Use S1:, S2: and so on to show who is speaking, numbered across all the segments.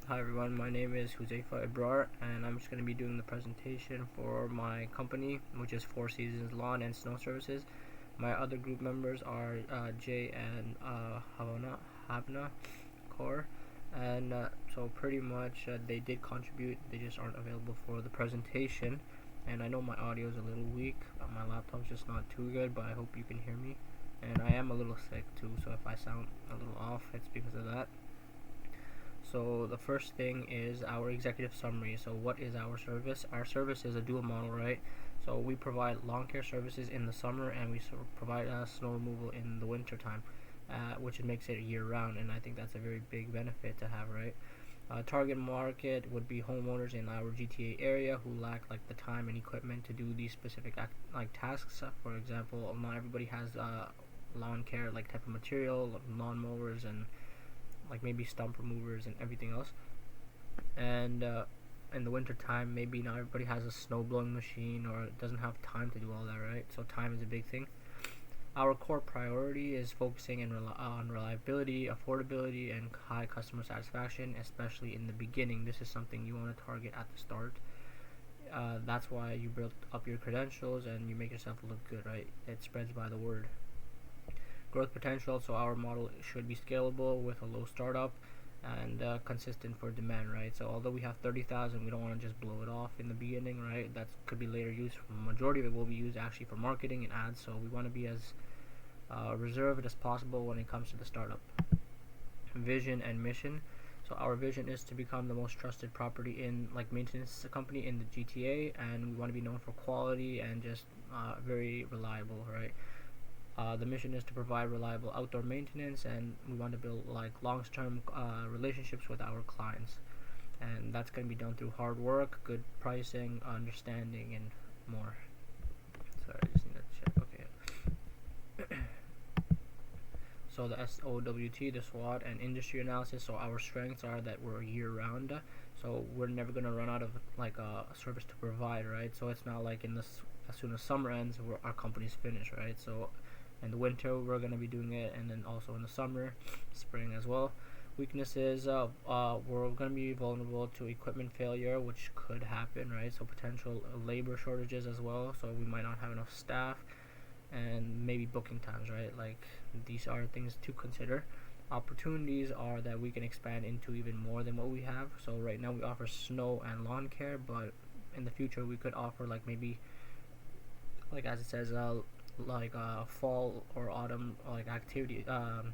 S1: Hi everyone, my name is Huzaifa Ibrar and I'm just going to be doing the presentation for my company, which is Four Seasons Lawn and Snow Services. My other group members are Jay and Habna Kaur, and so pretty much they did contribute, they just aren't available for the presentation. And I know my audio is a little weak, my laptop's just not too good, but I hope you can hear me. And I am a little sick too, so if I sound a little off, it's because of that. So the first thing is our executive summary. So what is our service? Our service is a dual model, right? So we provide lawn care services in the summer and we provide snow removal in the winter time, which makes it year round, and I think that's a very big benefit to have, right? Target market would be homeowners in our GTA area who lack like the time and equipment to do these specific tasks. For example, not everybody has lawn care like type of material, lawn mowers and like maybe stump removers and everything else. And in the winter time, maybe not everybody has a snow blowing machine or doesn't have time to do all that, right? So time is a big thing. Our core priority is focusing on reliability, affordability, and high customer satisfaction, especially in the beginning. This is something you want to target at the start. That's why you build up your credentials and you make yourself look good, right? It spreads by the word. Growth potential, so our model should be scalable with a low startup and consistent for demand, right? So although we have 30,000, we don't want to just blow it off in the beginning, right? That could be later used. Majority of it will be used actually for marketing and ads, so we want to be as reserved as possible when it comes to the startup. Vision and mission. So our vision is to become the most trusted property in like maintenance company in the GTA, and we want to be known for quality and just very reliable, right? The mission is to provide reliable outdoor maintenance, and we want to build like long-term relationships with our clients, and that's going to be done through hard work, good pricing, understanding, and more. Sorry, I just need to check. Okay. So the SOWT, the SWOT, and industry analysis. So our strengths are that we're year-round, so we're never gonna run out of like a service to provide, right? So it's not like in this as soon as summer ends, our company's finished, right? So in the winter we're going to be doing it, and then also in the summer, spring as well. Weaknesses, we're going to be vulnerable to equipment failure, which could happen, right? So potential labor shortages as well, so we might not have enough staff, and maybe booking times, right? Like these are things to consider. Opportunities are that we can expand into even more than what we have. So right now we offer snow and lawn care, but in the future we could offer like maybe like as it says fall or autumn like activity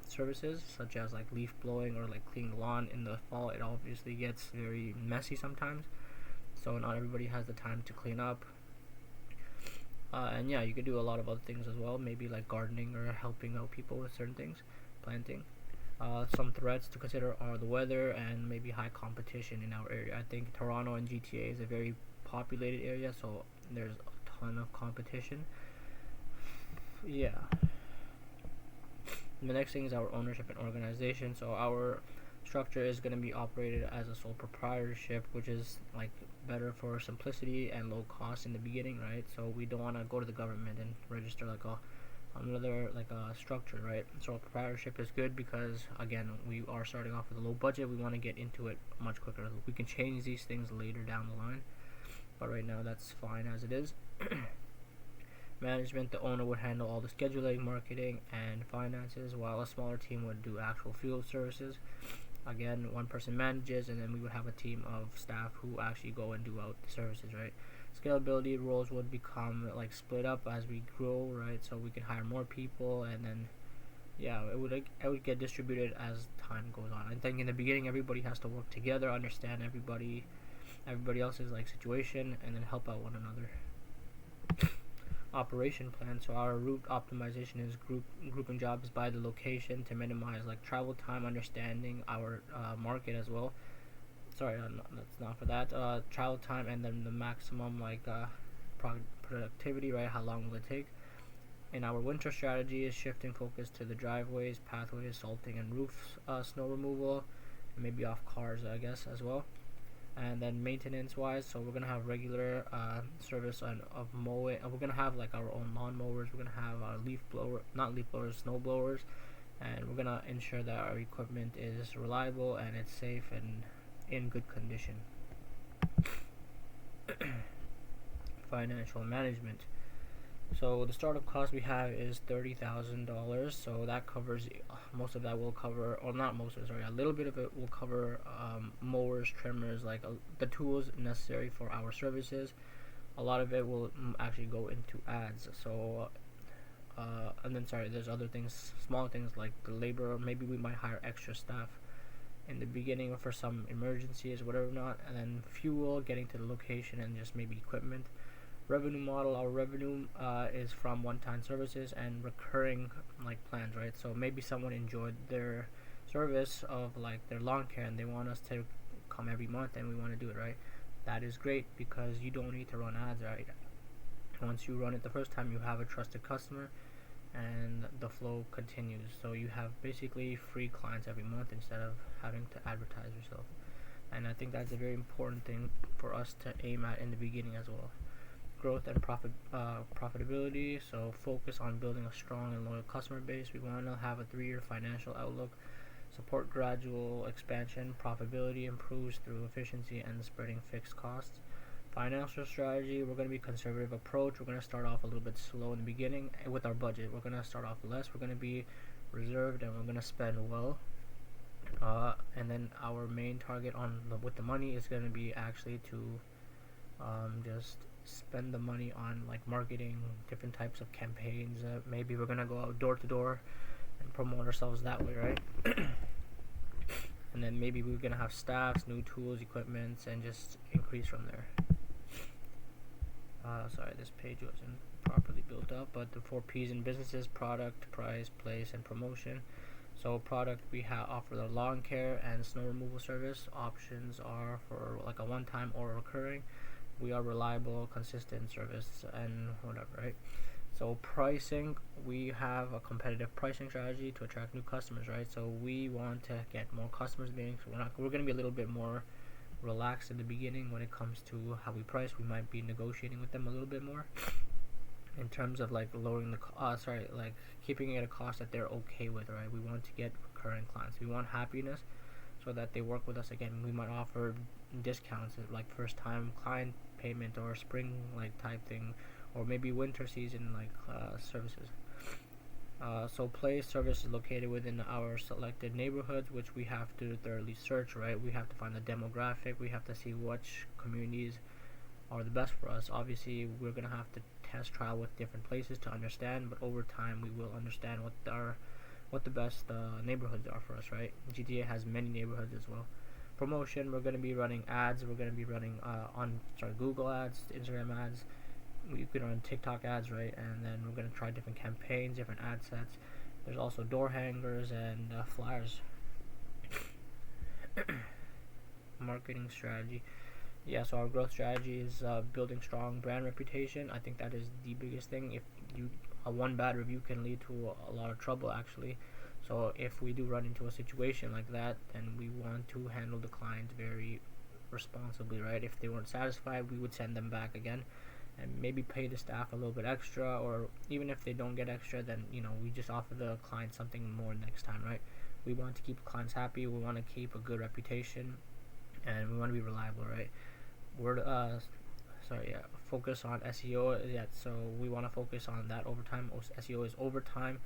S1: services, such as like leaf blowing or like cleaning the lawn. In the fall it obviously gets very messy sometimes, so not everybody has the time to clean up. And yeah, you could do a lot of other things as well, maybe like gardening or helping out people with certain things, planting. Some threats to consider are the weather and maybe high competition in our area. I think Toronto and GTA is a very populated area, so there's a ton of competition. Yeah. The next thing is our ownership and organization. So our structure is going to be operated as a sole proprietorship, which is like better for simplicity and low cost in the beginning, right? So we don't want to go to the government and register like another like a structure, right? So proprietorship is good because again we are starting off with a low budget. We want to get into it much quicker. We can change these things later down the line, but right now that's fine as it is. Management, the owner would handle all the scheduling, marketing, and finances, while a smaller team would do actual field services. Again, one person manages, and then we would have a team of staff who actually go and do out the services, right? Scalability, roles would become like split up as we grow, right? So we can hire more people, and then yeah, it would get distributed as time goes on. I think in the beginning everybody has to work together, understand everybody else's like situation, and then help out one another. Operation plan. So our route optimization is grouping jobs by the location to minimize like travel time, understanding our market as well. Sorry, that's not for that. Travel time, and then the maximum like productivity, right? How long will it take? And our winter strategy is shifting focus to the driveways, pathways, salting, and roof snow removal, and maybe off cars, I guess, as well. And then maintenance wise, so we're gonna have regular service of mowing. We're gonna have like our own lawn mowers. We're gonna have our not leaf blowers, snow blowers, and we're gonna ensure that our equipment is reliable and it's safe and in good condition. Financial management. So the startup cost we have is $30,000. So that covers most of that will cover, or not most of it, sorry, a little bit of it will cover mowers, trimmers, like the tools necessary for our services. A lot of it will actually go into ads. So and then sorry, there's other things, small things like the labor. Maybe we might hire extra staff in the beginning for some emergencies, whatever not, and then fuel, getting to the location, and just maybe equipment. Revenue model, our revenue is from one-time services and recurring like plans, right? So maybe someone enjoyed their service of like their lawn care and they want us to come every month and we want to do it, right? That is great because you don't need to run ads, right? Once you run it the first time, you have a trusted customer and the flow continues. So you have basically free clients every month instead of having to advertise yourself. And I think that's a very important thing for us to aim at in the beginning as well. Growth and profitability. So focus on building a strong and loyal customer base. We want to have a 3-year financial outlook. Support gradual expansion. Profitability improves through efficiency and spreading fixed costs. Financial strategy, we're going to be conservative approach. We're going to start off a little bit slow in the beginning with our budget. We're going to start off less. We're going to be reserved and we're going to spend well. And then our main target with the money is going to be actually to just spend the money on like marketing, different types of campaigns. Maybe we're gonna go out door to door and promote ourselves that way, right? And then maybe we're gonna have staffs, new tools, equipments, and just increase from there. Sorry, this page wasn't properly built up, but the 4 P's in businesses: product, price, place, and promotion. So product, we offer the lawn care and snow removal service. Options are for like a one-time or recurring. We are reliable, consistent service, and whatever, right? So pricing, we have a competitive pricing strategy to attract new customers, right? So we want to get more customers being. So we're going to be a little bit more relaxed in the beginning when it comes to how we price. We might be negotiating with them a little bit more in terms of like lowering like keeping it at a cost that they're okay with, right? We want to get recurring clients. We want happiness so that they work with us again. We might offer discounts like first time client payment or spring like type thing, or maybe winter season like services. So place service is located within our selected neighborhoods, which we have to thoroughly search, right? We have to find the demographic. We have to see which communities are the best for us. Obviously, we're gonna have to test trial with different places to understand, but over time we will understand what the best neighborhoods are for us, right? GTA has many neighborhoods as well. Promotion, we're going to be running ads. We're going to be running Google ads, Instagram ads. We could run TikTok ads, right? And then we're going to try different campaigns, different ad sets. There's also door hangers and flyers. Marketing strategy. Yeah, so our growth strategy is building strong brand reputation. I think that is the biggest thing. If one bad review can lead to a lot of trouble, actually. So if we do run into a situation like that, then we want to handle the client very responsibly, right? If they weren't satisfied, we would send them back again and maybe pay the staff a little bit extra, or even if they don't get extra, then we just offer the client something more next time, right? We want to keep clients happy. We want to keep a good reputation, and we want to be reliable, right? Focus on SEO. Yeah, so we want to focus on that overtime. SEO is overtime.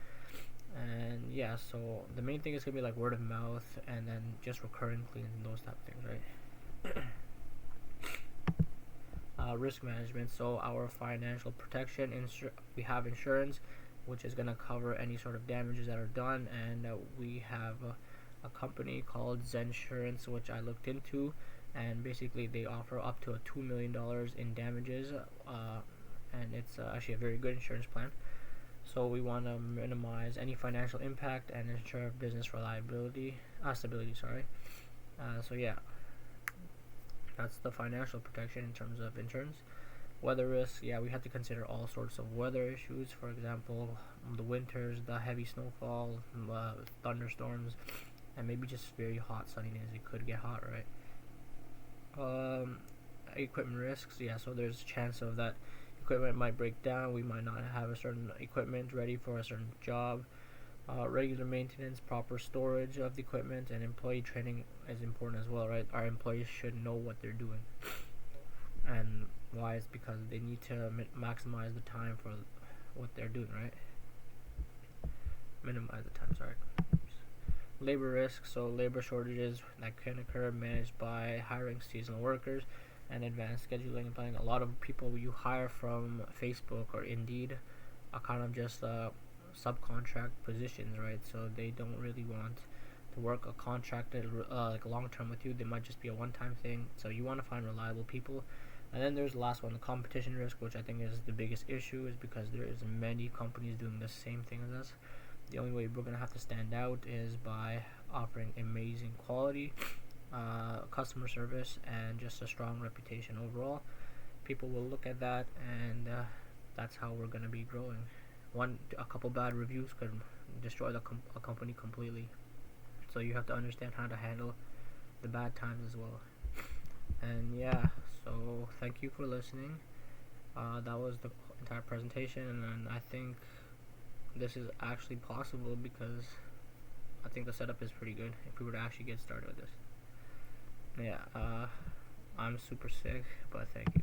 S1: And yeah, so the main thing is gonna be like word of mouth, and then just recurring cleans and those type of things, right? Risk management. So our financial protection, we have insurance, which is gonna cover any sort of damages that are done, and we have a company called Zensurance, which I looked into, and basically they offer up to $2 million in damages, and it's actually a very good insurance plan. So we want to minimize any financial impact and ensure business stability. So yeah, that's the financial protection in terms of insurance. Weather risk, yeah, we have to consider all sorts of weather issues. For example, the winters, the heavy snowfall, thunderstorms, and maybe just very hot sunny days. It could get hot, right? Equipment risks, yeah, so there's a chance of that equipment might break down. We might not have a certain equipment ready for a certain job. Regular maintenance, proper storage of the equipment, and employee training is important as well, right? Our employees should know what they're doing. And why? It's because they need to maximize the time for what they're doing, right? Minimize the time, sorry. Labor risk, so labor shortages that can occur managed by hiring seasonal workers and advanced scheduling and planning. A lot of people you hire from Facebook or Indeed are kind of just subcontract positions, right? So they don't really want to work a contracted like long term with you. They might just be a one-time thing. So you want to find reliable people. And then there's the last one, the competition risk, which I think is the biggest issue, is because there is many companies doing the same thing as us. The only way we're gonna have to stand out is by offering amazing quality, customer service, and just a strong reputation overall. People will look at that, and that's how we're gonna be growing. A couple bad reviews could destroy a company completely. So you have to understand how to handle the bad times as well. And yeah, so thank you for listening. That was the entire presentation, and I think this is actually possible because I think the setup is pretty good if we were to actually get started with this. Yeah, I'm super sick, but thank you.